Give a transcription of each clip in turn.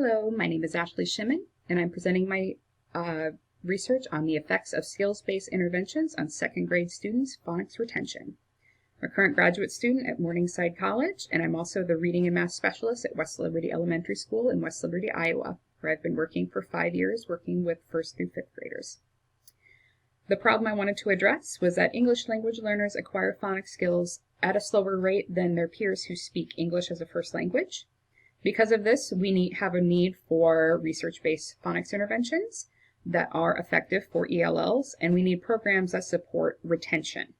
Hello, my name is Ashley Shimmin, and I'm presenting my research on the effects of skills-based interventions on second grade students' phonics retention. I'm a current graduate student at Morningside College, and I'm also the reading and math specialist at West Liberty Elementary School in West Liberty, Iowa, where I've been working for 5 years, working with 1st through 5th graders. The problem I wanted to address was that English language learners acquire phonics skills at a slower rate than their peers who speak English as a first language. Because of this, we have a need for research-based phonics interventions that are effective for ELLs, and we need programs that support retention.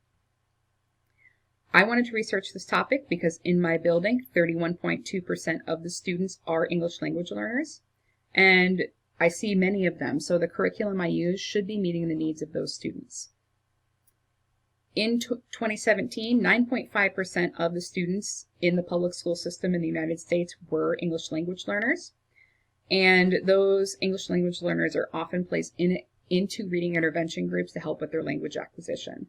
I wanted to research this topic because in my building, 31.2% of the students are English language learners, and I see many of them, so the curriculum I use should be meeting the needs of those students. In 2017, 9.5% of the students in the public school system in the United States were English language learners, and those English language learners are often placed into reading intervention groups to help with their language acquisition.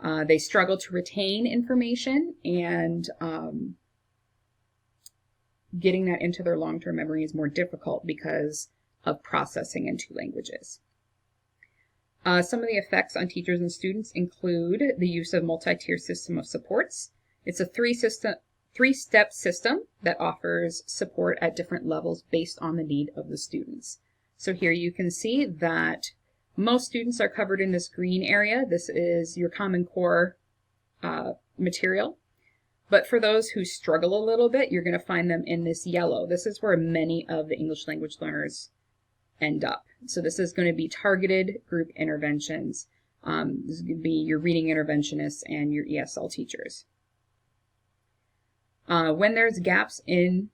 They struggle to retain information, and getting that into their long-term memory is more difficult because of processing in 2 languages. Some of the effects on teachers and students include the use of multi-tier system of supports. It's a three-step system that offers support at different levels based on the need of the students. So here you can see that most students are covered in this green area. This is your Common Core material. But for those who struggle a little bit, you're going to find them in this yellow. This is where many of the English language learners end up. So this is going to be targeted group interventions. This is going to be your reading interventionists and your ESL teachers. When there's gaps in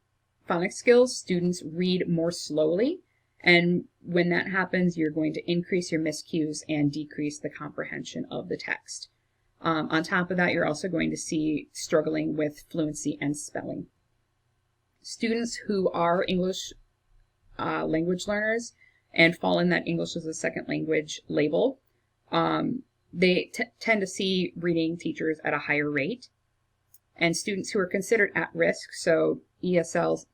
phonics skills, students read more slowly, and when that happens, you're going to increase your miscues and decrease the comprehension of the text. On top of that, you're also going to see struggling with fluency and spelling. Students who are English language learners and fall in that English as a second language label, they tend to see reading teachers at a higher rate. And students who are considered at risk, so ESL,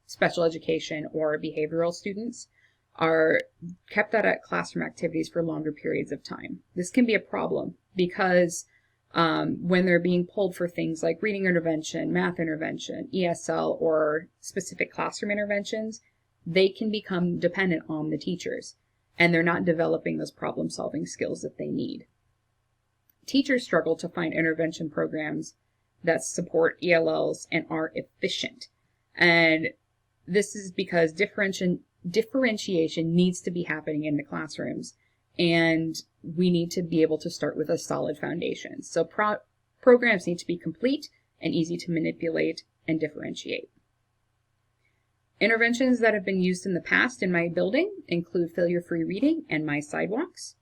special education, or behavioral students, are kept out at classroom activities for longer periods of time. This can be a problem because when they're being pulled for things like reading intervention, math intervention, ESL, or specific classroom interventions, they can become dependent on the teachers, and they're not developing those problem-solving skills that they need. Teachers struggle to find intervention programs that support ELLs and are efficient. And this is because differentiation needs to be happening in the classrooms, and we need to be able to start with a solid foundation. So programs need to be complete and easy to manipulate and differentiate. Interventions that have been used in the past in my building include failure-free reading and My Sidewalks.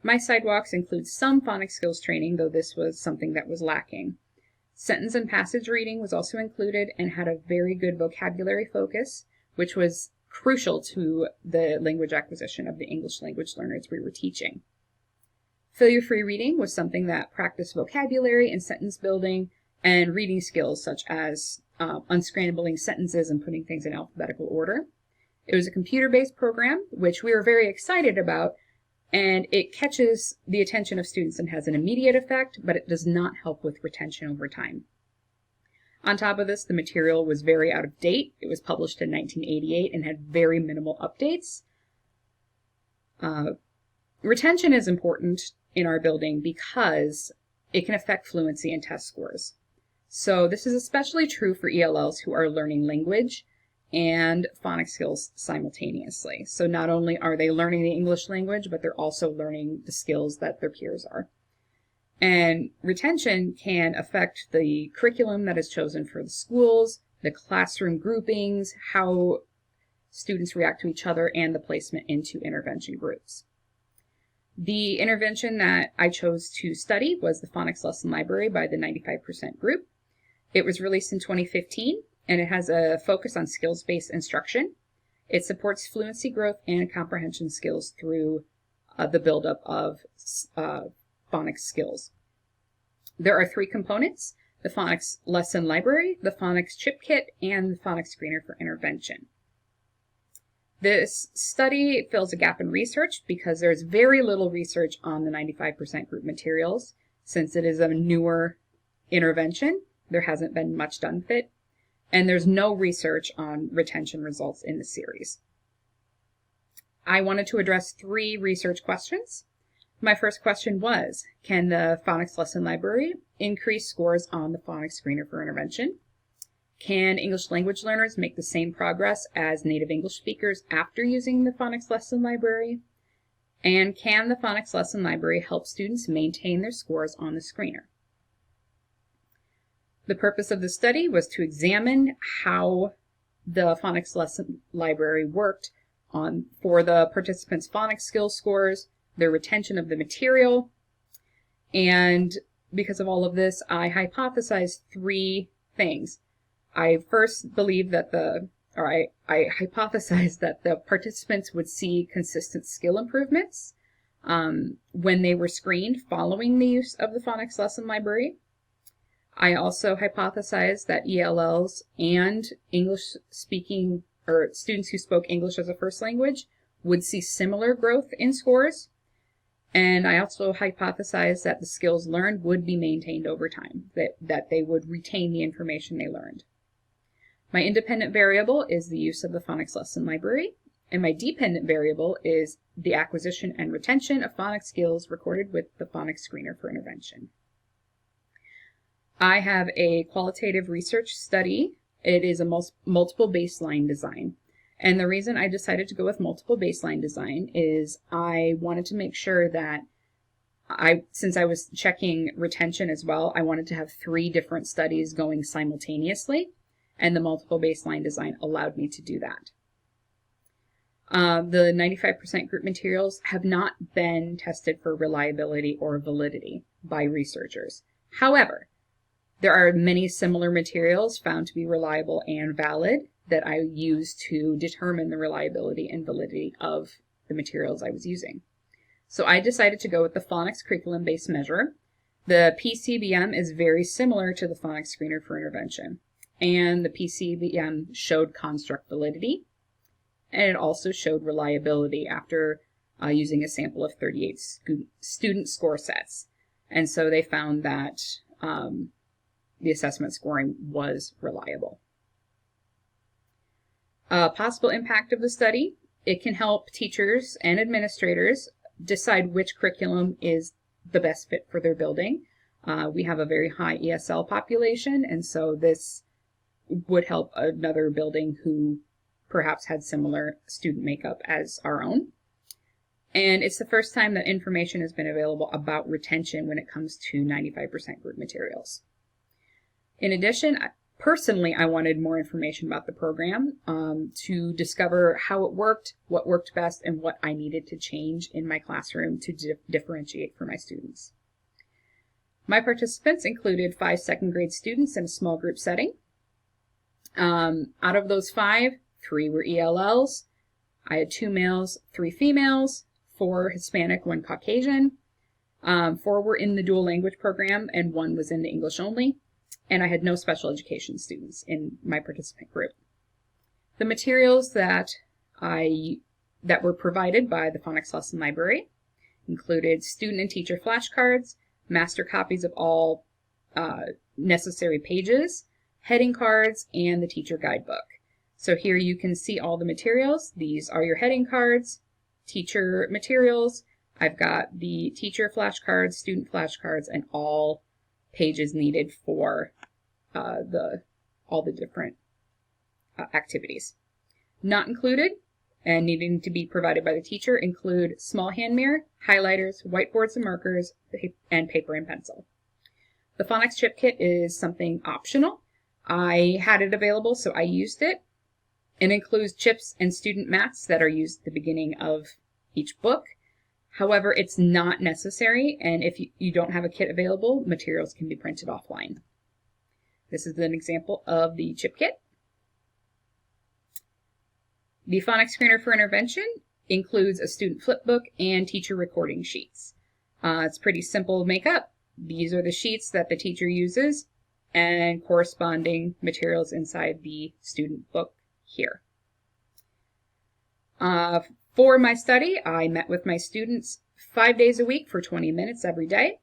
My Sidewalks includes some phonics skills training, though this was something that was lacking. Sentence and passage reading was also included and had a very good vocabulary focus, which was crucial to the language acquisition of the English language learners we were teaching. Failure-free reading was something that practiced vocabulary and sentence building and reading skills such as unscrambling sentences and putting things in alphabetical order. It was a computer-based program, which we were very excited about, and it catches the attention of students and has an immediate effect, but it does not help with retention over time. On top of this, the material was very out of date. It was published in 1988 and had very minimal updates. Retention is important in our building because it can affect fluency and test scores. So this is especially true for ELLs who are learning language and phonics skills simultaneously. So not only are they learning the English language, but they're also learning the skills that their peers are. And retention can affect the curriculum that is chosen for the schools, the classroom groupings, how students react to each other, and the placement into intervention groups. The intervention that I chose to study was the Phonics Lesson Library by the 95% group. It was released in 2015, and it has a focus on skills-based instruction. It supports fluency growth and comprehension skills through the buildup of phonics skills. There are 3 components: the Phonics Lesson Library, the Phonics Chip Kit, and the Phonics Screener for Intervention. This study fills a gap in research because there's very little research on the 95% group materials. Since it is a newer intervention, there hasn't been much done with it, and there's no research on retention results in the series. I wanted to address 3 research questions. My first question was, can the phonics lesson library increase scores on the phonics screener for intervention? Can English language learners make the same progress as native English speakers after using the phonics lesson library? And can the phonics lesson library help students maintain their scores on the screener? The purpose of the study was to examine how the phonics lesson library worked for the participants' phonics skills scores, their retention of the material, and because of all of this, I hypothesized 3 things. I first believed that I hypothesized that the participants would see consistent skill improvements when they were screened following the use of the phonics lesson library. I also hypothesized that ELLs and English speaking or students who spoke English as a first language would see similar growth in scores. And I also hypothesized that the skills learned would be maintained over time, that they would retain the information they learned. My independent variable is the use of the phonics lesson library, and my dependent variable is the acquisition and retention of phonics skills recorded with the phonics screener for intervention. I have a qualitative research study. It is a multiple baseline design. And the reason I decided to go with multiple baseline design is I wanted to make sure that since I was checking retention as well, I wanted to have 3 different studies going simultaneously, and the multiple baseline design allowed me to do that. The 95% group materials have not been tested for reliability or validity by researchers. However, there are many similar materials found to be reliable and valid that I used to determine the reliability and validity of the materials I was using. So I decided to go with the phonics curriculum-based measure. The PCBM is very similar to the phonics screener for intervention, and the PCBM showed construct validity, and it also showed reliability after using a sample of 38 student score sets. And so they found that the assessment scoring was reliable. Possible impact of the study: it can help teachers and administrators decide which curriculum is the best fit for their building. We have a very high ESL population, and so this would help another building who perhaps had similar student makeup as our own. And it's the first time that information has been available about retention when it comes to 95% group materials. In addition, personally, I wanted more information about the program to discover how it worked, what worked best, and what I needed to change in my classroom to differentiate for my students. My participants included 5 second grade students in a small group setting. Out of those 5, 3 were ELLs. I had 2 males, 3 females, 4 Hispanic, 1 Caucasian. 4 were in the dual language program, and 1 was in the English only. And I had no special education students in my participant group. The materials that were provided by the Phonics Lesson Library included student and teacher flashcards, master copies of all necessary pages, heading cards, and the teacher guidebook. So here you can see all the materials. These are your heading cards, teacher materials. I've got the teacher flashcards, student flashcards, and all pages needed for all the different activities. Not included and needing to be provided by the teacher include small hand mirror, highlighters, whiteboards and markers, and paper and pencil. The phonics chip kit is something optional. I had it available, so I used it. It includes chips and student mats that are used at the beginning of each book. However, it's not necessary, and if you don't have a kit available, materials can be printed offline. This is an example of the chip kit. The phonics screener for intervention includes a student flipbook and teacher recording sheets. It's pretty simple makeup. These are the sheets that the teacher uses and corresponding materials inside the student book here. For my study, I met with my students 5 days a week for 20 minutes every day.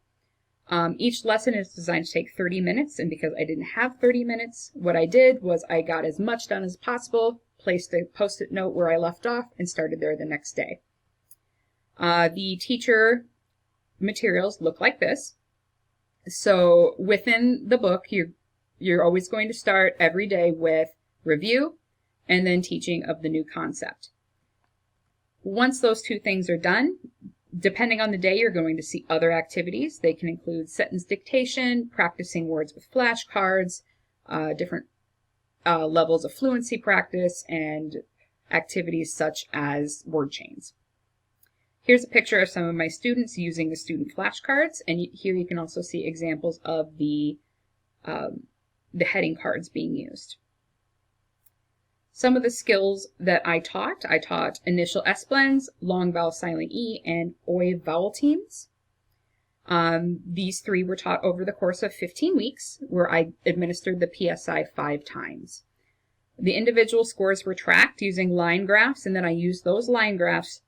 Each lesson is designed to take 30 minutes, and because I didn't have 30 minutes, what I did was I got as much done as possible, placed a post-it note where I left off, and started there the next day. The teacher materials look like this. So within the book, you're always going to start every day with review and then teaching of the new concept. Once those two things are done, depending on the day, you're going to see other activities. They can include sentence dictation, practicing words with flashcards, different levels of fluency practice, and activities such as word chains. Here's a picture of some of my students using the student flashcards, and here you can also see examples of the heading cards being used. Some of the skills that I taught initial S blends, long vowel silent E, and OI vowel teams. These three were taught over the course of 15 weeks, where I administered the PSI 5 times. The individual scores were tracked using line graphs, and then I used those line graphs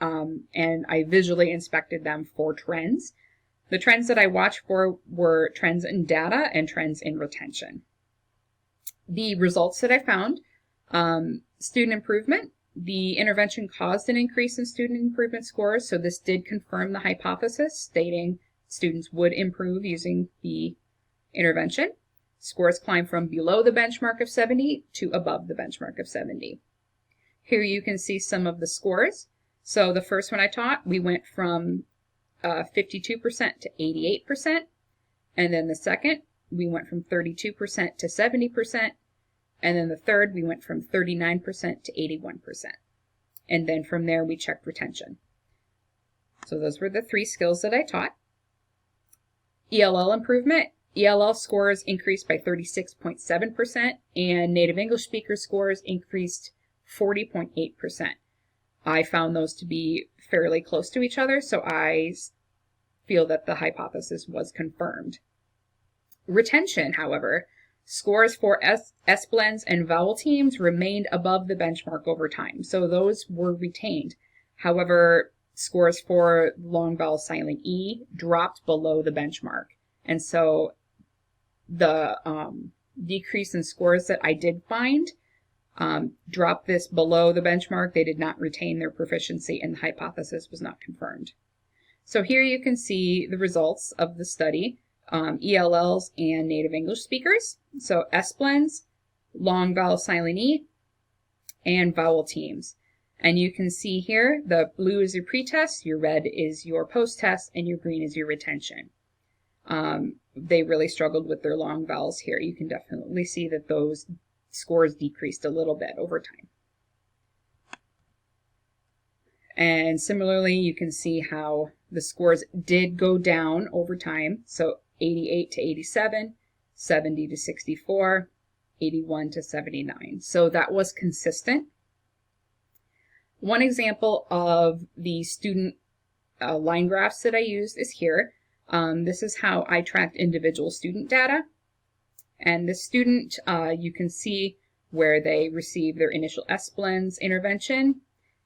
and I visually inspected them for trends. The trends that I watched for were trends in data and trends in retention. The results that I found, student improvement. The intervention caused an increase in student improvement scores, so this did confirm the hypothesis, stating students would improve using the intervention. Scores climbed from below the benchmark of 70 to above the benchmark of 70. Here you can see some of the scores. So the first one I taught, we went from 52% to 88%, and then the second, we went from 32% to 70%, and then the third, we went from 39% to 81%. And then from there, we checked retention. So those were the three skills that I taught. ELL improvement. ELL scores increased by 36.7%, and native English speaker scores increased 40.8%. I found those to be fairly close to each other, so I feel that the hypothesis was confirmed. Retention, however, scores for S blends and vowel teams remained above the benchmark over time, so those were retained. However, scores for long vowel silent E dropped below the benchmark, and so the decrease in scores that I did find dropped this below the benchmark. They did not retain their proficiency, and the hypothesis was not confirmed. So here you can see the results of the study, ELLs and native English speakers. So S blends, long vowel silent E, and vowel teams. And you can see here, the blue is your pretest, your red is your post-test, and your green is your retention. They really struggled with their long vowels here. You can definitely see that those scores decreased a little bit over time. And similarly, you can see how the scores did go down over time. So 88 to 87, 70 to 64, 81 to 79. So that was consistent. One example of the student line graphs that I used is here. This is how I tracked individual student data. And the student, you can see where they received their initial S blends intervention.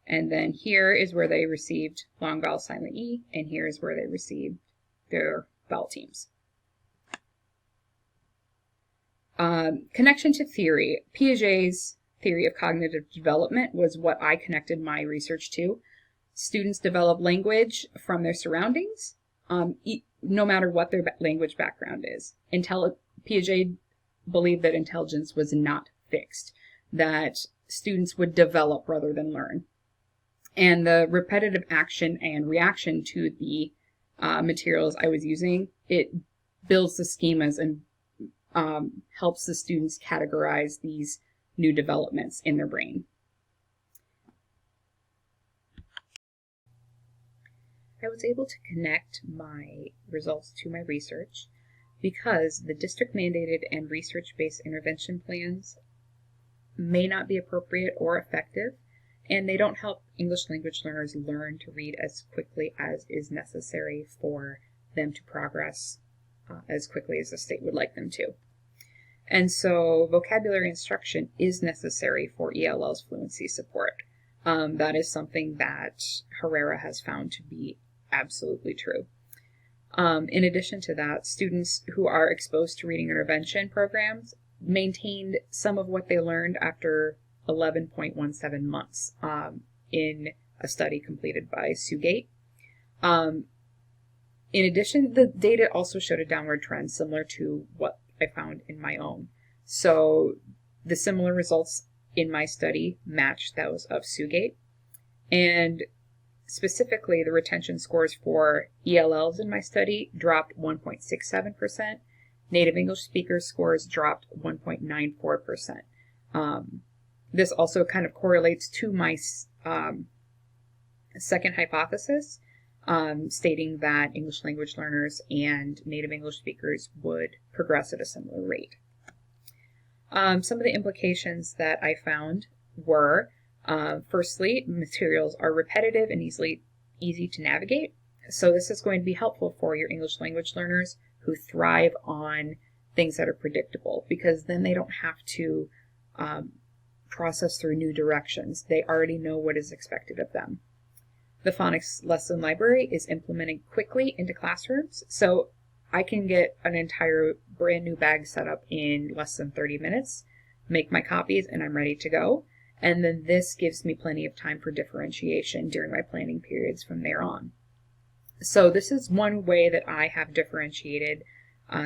And then here is where they received long vowel silent E, and here is where they received their vowel teams. Connection to theory. Piaget's theory of cognitive development was what I connected my research to. Students develop language from their surroundings, no matter what their language background is. Piaget believed that intelligence was not fixed, that students would develop rather than learn. And the repetitive action and reaction to the materials I was using, it builds the schemas and helps the students categorize these new developments in their brain. I was able to connect my results to my research because the district mandated and research-based intervention plans may not be appropriate or effective, and they don't help English language learners learn to read as quickly as is necessary for them to progress as quickly as the state would like them to. And so vocabulary instruction is necessary for ELL's fluency support. That is something that Herrera has found to be absolutely true. In addition to that, students who are exposed to reading intervention programs maintained some of what they learned after 11.17 months in a study completed by Sugate. In addition, the data also showed a downward trend similar to what I found in my own. So the similar results in my study matched those of Sugate. And specifically, the retention scores for ELLs in my study dropped 1.67%. Native English speakers scores dropped 1.94%. This also kind of correlates to my second hypothesis, stating that English language learners and native English speakers would progress at a similar rate. Some of the implications that I found were, firstly, materials are repetitive and easy to navigate. So this is going to be helpful for your English language learners who thrive on things that are predictable, because then they don't have to process through new directions. They already know what is expected of them. The Phonics lesson library is implemented quickly into classrooms, so I can get an entire brand new bag set up in less than 30 minutes, make my copies, and I'm ready to go. And then this gives me plenty of time for differentiation during my planning periods from there on. So this is one way that I have differentiated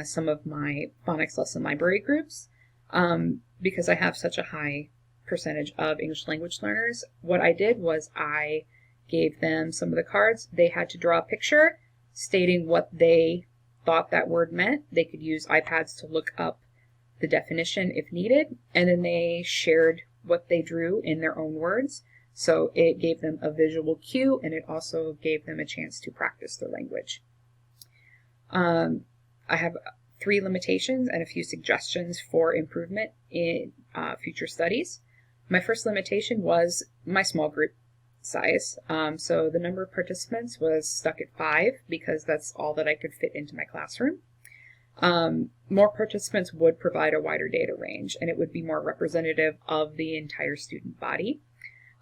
some of my Phonics lesson library groups. Because I have such a high percentage of English language learners, what I did was I gave them some of the cards. They had to draw a picture stating what they thought that word meant. They could use iPads to look up the definition if needed, and then they shared what they drew in their own words. So it gave them a visual cue, and it also gave them a chance to practice their language. I have 3 limitations and a few suggestions for improvement in future studies. My first limitation was my small group size. So the number of participants was stuck at 5 because that's all that I could fit into my classroom. More participants would provide a wider data range, and it would be more representative of the entire student body.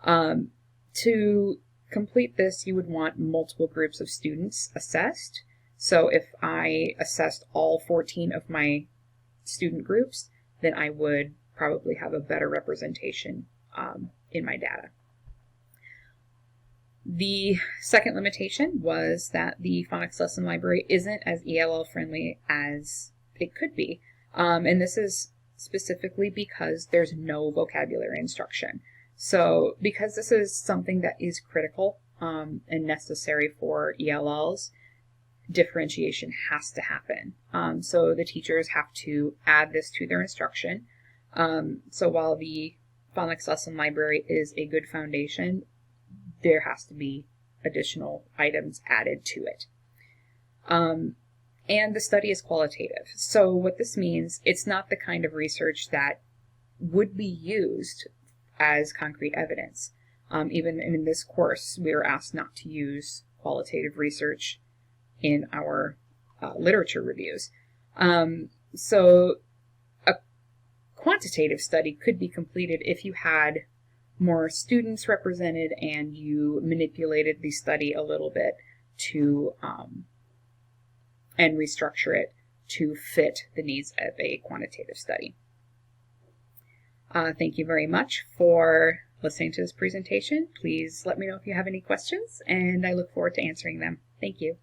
To complete this, you would want multiple groups of students assessed. So if I assessed all 14 of my student groups, then I would probably have a better representation in my data. The second limitation was that the Phonics lesson library isn't as ELL friendly as it could be. And this is specifically because there's no vocabulary instruction. So because this is something that is critical and necessary for ELLs, differentiation has to happen. So the teachers have to add this to their instruction. So while the Phonics lesson library is a good foundation, there has to be additional items added to it. And the study is qualitative. So what this means, it's not the kind of research that would be used as concrete evidence. Even in this course, we were asked not to use qualitative research in our literature reviews. So a quantitative study could be completed if you had more students represented and you manipulated the study a little bit to and restructure it to fit the needs of a quantitative study. Thank you very much for listening to this presentation. Please let me know if you have any questions, and I look forward to answering them. Thank you.